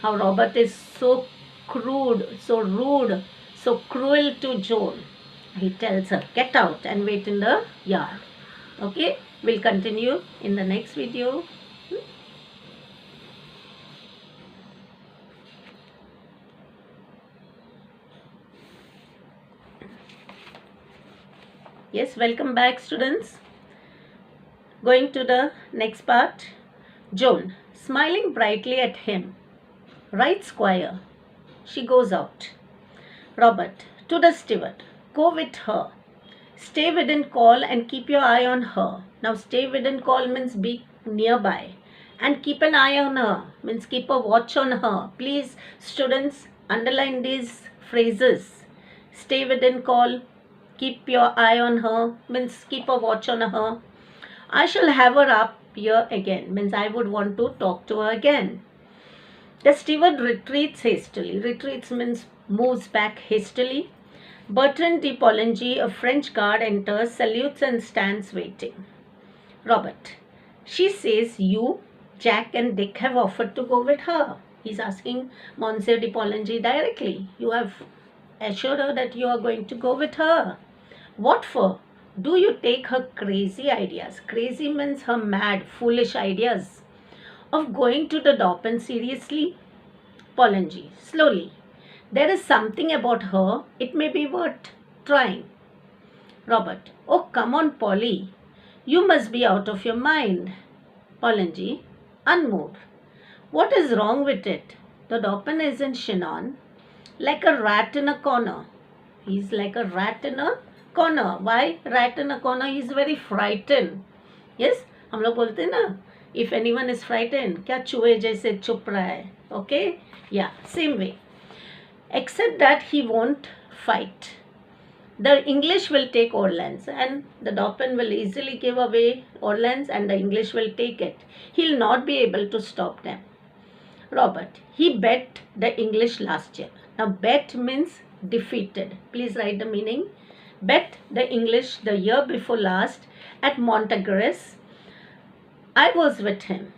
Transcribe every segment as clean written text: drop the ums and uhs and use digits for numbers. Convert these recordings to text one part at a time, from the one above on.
how Robert is so crude, so rude, so cruel to Joan. He tells her, get out and wait in the yard. Okay, we'll continue in the next video. Yes, welcome back, students. Going to the next part. Joan, smiling brightly at him. Right, Squire. She goes out. Robert, to the steward. Go with her. Stay within call and keep your eye on her. Now, stay within call means be nearby. And keep an eye on her means keep a watch on her. Please, students, underline these phrases. Stay within call, keep your eye on her means keep a watch on her. I shall have her up here again means I would want to talk to her again. The steward retreats hastily. Retreats means moves back hastily. Bertrand de Poligny, a French guard, enters, salutes and stands waiting. Robert. She says you, Jack and Dick have offered to go with her. He's asking Monsieur de Poligny directly. You have assured her that you are going to go with her. What for? Do you take her crazy ideas? Crazy means her mad, foolish ideas of going to the Dopen seriously? Poligny, slowly. There is something about her, it may be worth trying. Robert, oh come on, Polly. You must be out of your mind. Poligny, unmoved. What is wrong with it? The Dopen is in Chinon, like a rat in a corner. He's like a rat in a corner. Why rat in a corner? He's very frightened. Yes, हम लोग बोलते हैं ना, if anyone is frightened, क्या चूहे जैसे चुप रहा है. Okay? Yeah, same way. Except that he won't fight. The English will take Orleans and the Dauphin will easily give away Orleans and the English will take it. He'll not be able to stop them. Robert, he bet the English last year. Now bet means defeated. Please write the meaning. Bet the English the year before last at Montagres. I was with him.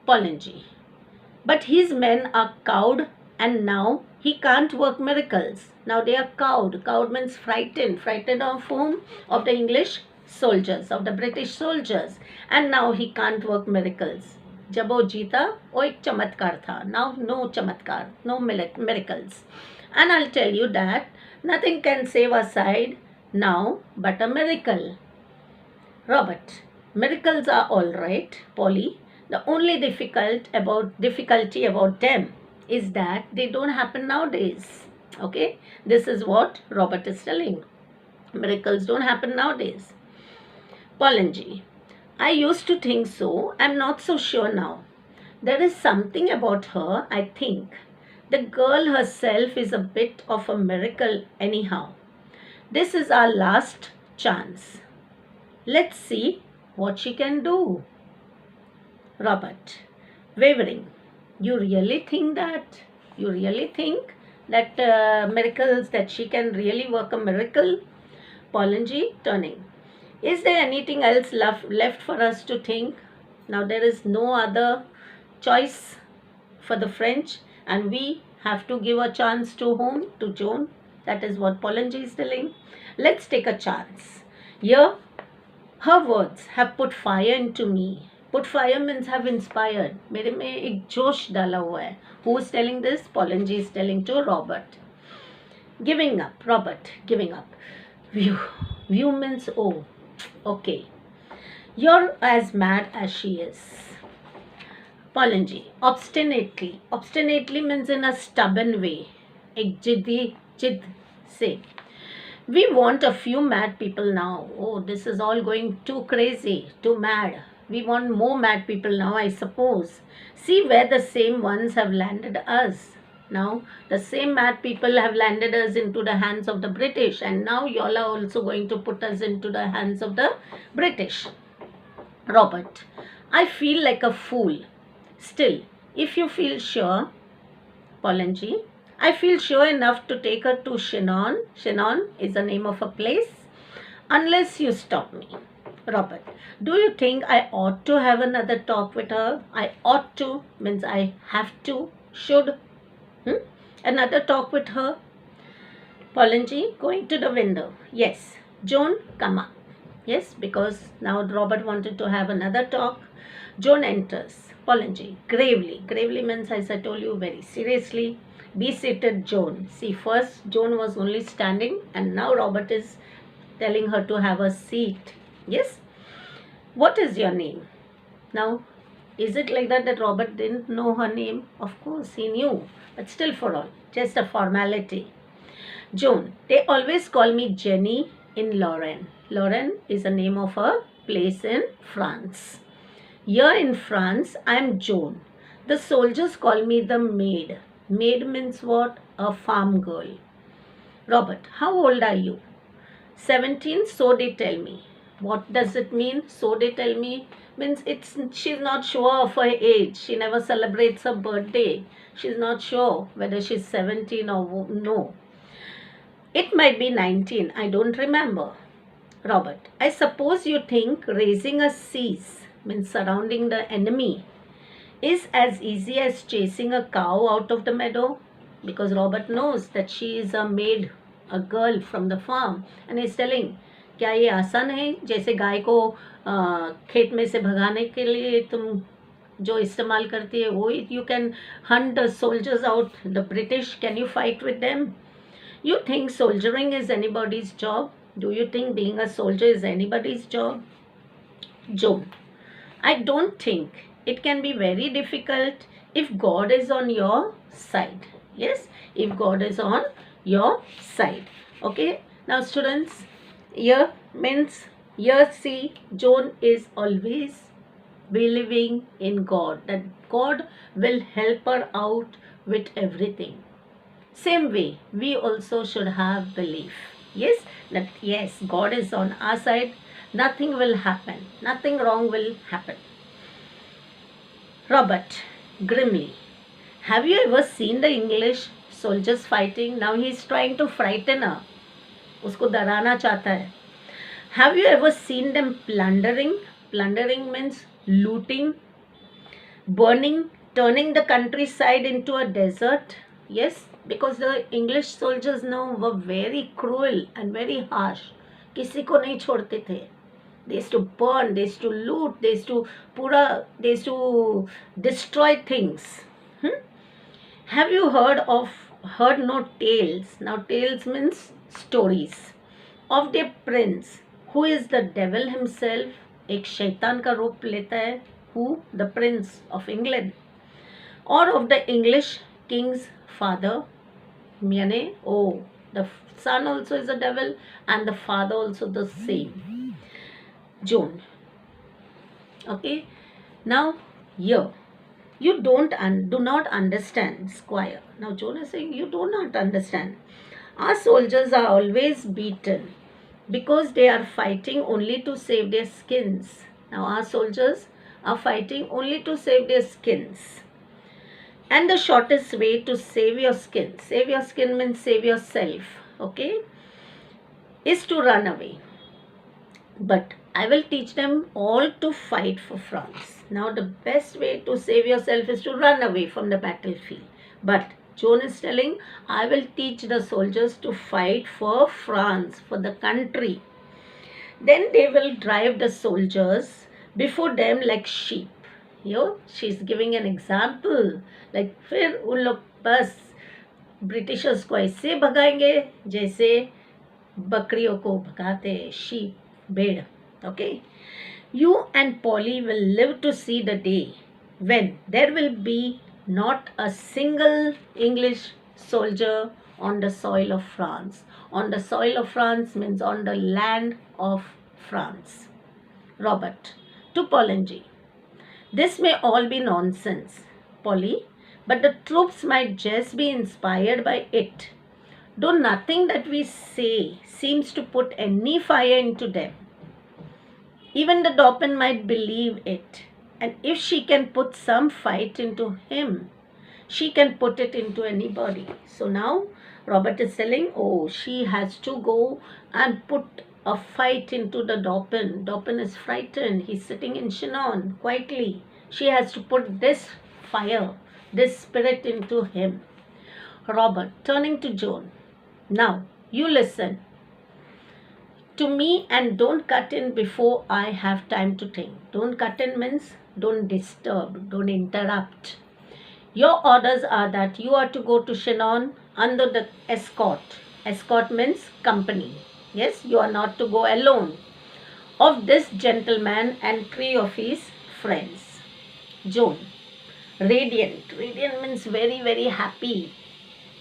Poligny. But his men are cowed and now he can't work miracles. Now they are cowed. Cowed means frightened. Frightened of whom? Of the English soldiers, of the British soldiers. And now he can't work miracles. जब वो जीता वो एक चमत्कार था. Now no चमत्कार, no miracles. And I'll tell you that nothing can save our side now but a miracle. Robert, miracles are all right, Polly. The only difficulty about them is that they don't happen nowadays. Okay, this is what Robert is telling. Miracles don't happen nowadays. Poligny, I used to think so. I'm not so sure now. There is something about her, I think. The girl herself is a bit of a miracle anyhow. This is our last chance. Let's see what she can do. Robert, wavering. You really think that? You really think that miracles, that she can really work a miracle? Poligny, turning. Is there anything else left for us to think? Now there is no other choice for the French and we have to give a chance to whom? To Joan. That is what Poligny is telling. Let's take a chance. Here, her words have put fire into me. Put fire means have inspired. मेरे में एक जोश डाला हुआ है. Who is telling this? Poligny is telling to Robert. Giving up. Robert, giving up. View. View means oh. Okay. You're as mad as she is. Poligny, obstinately. Obstinately means in a stubborn way. एक जिद से. We want a few mad people now. Oh, this is all going too crazy, too mad. We want more mad people now, I suppose. See where the same ones have landed us. Now, the same mad people have landed us into the hands of the British. And now you all are also going to put us into the hands of the British. Robert, I feel like a fool. Still, if you feel sure, Poligny, I feel sure enough to take her to Chinon. Chinon is the name of a place. Unless you stop me. Robert, do you think I ought to have another talk with her? I ought to means I have to. should. Another talk with her. Polanyi going to the window. Yes. Joan, come up. Yes, because now Robert wanted to have another talk. Joan enters. Polanyi, gravely. Gravely means, as I told you, very seriously. Be seated, Joan. See, first Joan was only standing, and now Robert is telling her to have a seat. Yes. What is your name? Now, is it like that Robert didn't know her name? Of course, he knew, but still for all, just a formality. Joan, they always call me Jenny in Lorraine. Lorraine is the name of a place in France. Here in France, I am Joan. The soldiers call me the maid. Maid means what? A farm girl. Robert, how old are you? 17, so they tell me. What does it mean? So they tell me means she's not sure of her age. She never celebrates her birthday. She's not sure whether she's 17 or no. It might be 19. I don't remember. Robert, I suppose you think raising a siege means surrounding the enemy is as easy as chasing a cow out of the meadow? Because Robert knows that she is a maid, a girl from the farm, and he's telling, क्या ये आसान है जैसे गाय को खेत में से भगाने के लिए तुम जो इस्तेमाल करती है वो you can Hunt the soldiers out the British can you fight with them you think soldiering is anybody's job do you think being a soldier is anybody's job zone I don't think it can be very difficult if God is on your side. Yes, if God is on your side. Okay, now students, here means here see Joan is always believing in God, that God will help her out with everything. Same way, we also should have belief. Yes, that yes, God is on our side. Nothing will happen. Nothing wrong will happen. Robert, grimly, have you ever seen the English soldiers fighting? Now he is trying to frighten her. उसको डराना चाहता है. Have you ever seen them plundering? Plundering means looting, burning, turning the countryside into a desert. Yes, because the English soldiers now were very cruel and very harsh. किसी को नहीं छोड़ते थे. They used to burn, they used to loot, they used to destroy things. Have you heard no tales? Now tales means stories of their prince, who is the devil himself. एक शैतान का रूप लेता है. Who? The Prince of England. Or of the English king's father. यानी the son also is a devil and the father also the same. Joan. Okay, now here you do not understand, Squire. Now Joan is saying you do not understand. Our soldiers are always beaten because they are fighting only to save their skins. Now our soldiers are fighting only to save their skins. And the shortest way to save your skin means save yourself, okay, is to run away. But I will teach them all to fight for France. Now the best way to save yourself is to run away from the battlefield. But Joan is telling, I will teach the soldiers to fight for France, for the country. Then they will drive the soldiers before them like sheep. She's giving an example. Like फिर उन लोग बस Britishers को ऐसे भगाएंगे जैसे बकरियों को भगाते sheep. Bed. Okay, you and Polly will live to see the day when there will be not a single English soldier on the soil of France. On the soil of France means on the land of France. Robert, to Polanyi, this may all be nonsense, Polly, but the troops might just be inspired by it. Though nothing that we say seems to put any fire into them. Even the Doppin might believe it. And if she can put some fight into him, she can put it into anybody. So now Robert is telling, she has to go and put a fight into the Doppin. Doppin is frightened. He's sitting in Chinon quietly. She has to put this fire this spirit into him. Robert, turning to Joan, now you listen to me and don't cut in before I have time to think. Don't cut in means don't disturb, don't interrupt. Your orders are that you are to go to Chinon under the escort. Escort means company. Yes, you are not to go alone. Of this gentleman and 3 of his friends. Joan, radiant. Radiant means very, very happy.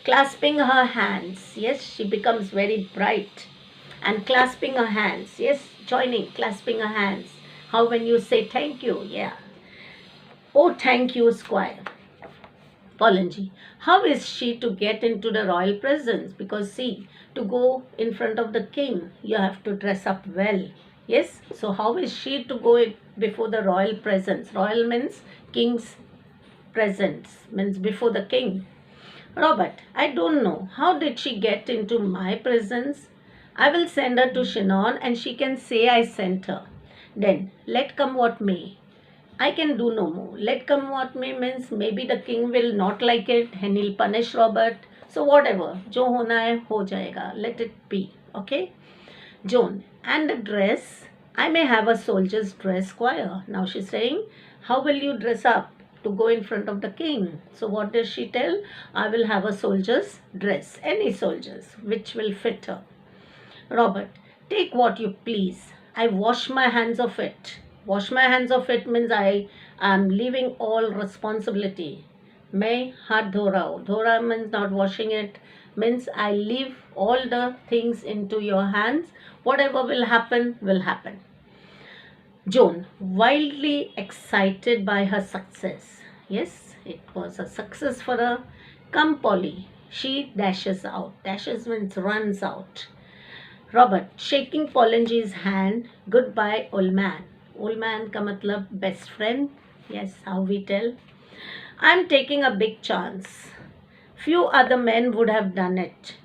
Clasping her hands. Yes, she becomes very bright. And clasping her hands. Yes, joining, clasping her hands. How when you say thank you? Yeah. Oh, thank you, Squire. Polanyi. How is she to get into the royal presence? Because see, to go in front of the king, you have to dress up well. Yes, so how is she to go before the royal presence? Royal means king's presence, means before the king. Robert, I don't know. How did she get into my presence? I will send her to Chinon and she can say I sent her. Then, let come what may. I can do no more. Let come what may means maybe the king will not like it and he'll punish Robert. So whatever, जो होना है हो जाएगा. Let it be. Okay? Joan, and the dress. I may have a soldier's dress, Squire. Now she's saying, how will you dress up to go in front of the king? So what does she tell? I will have a soldier's dress. Any soldier's, which will fit her. Robert, take what you please. I wash my hands of it. Wash my hands of it means I am leaving all responsibility. मैं हाथ धो रहा हूँ. धो रहा means not washing it. Means I leave all the things into your hands. Whatever will happen, will happen. Joan, wildly excited by her success. Yes, it was a success for her. Come, Polly. She dashes out. Dashes means runs out. Robert, shaking Polanyi's hand, goodbye, old man. Old man ka matlab best friend. Yes, how we tell. I'm taking a big chance. Few other men would have done it.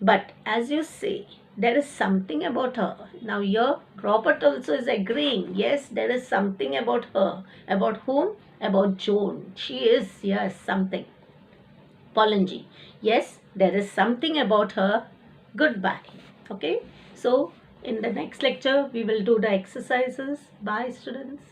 But as you say, there is something about her. Now here, Robert also is agreeing. Yes, there is something about her. About whom? About Joan. She is, yes, something. Polanyi. Yes, there is something about her. Goodbye. Okay. So, in the next lecture, we will do the exercises. Bye, students.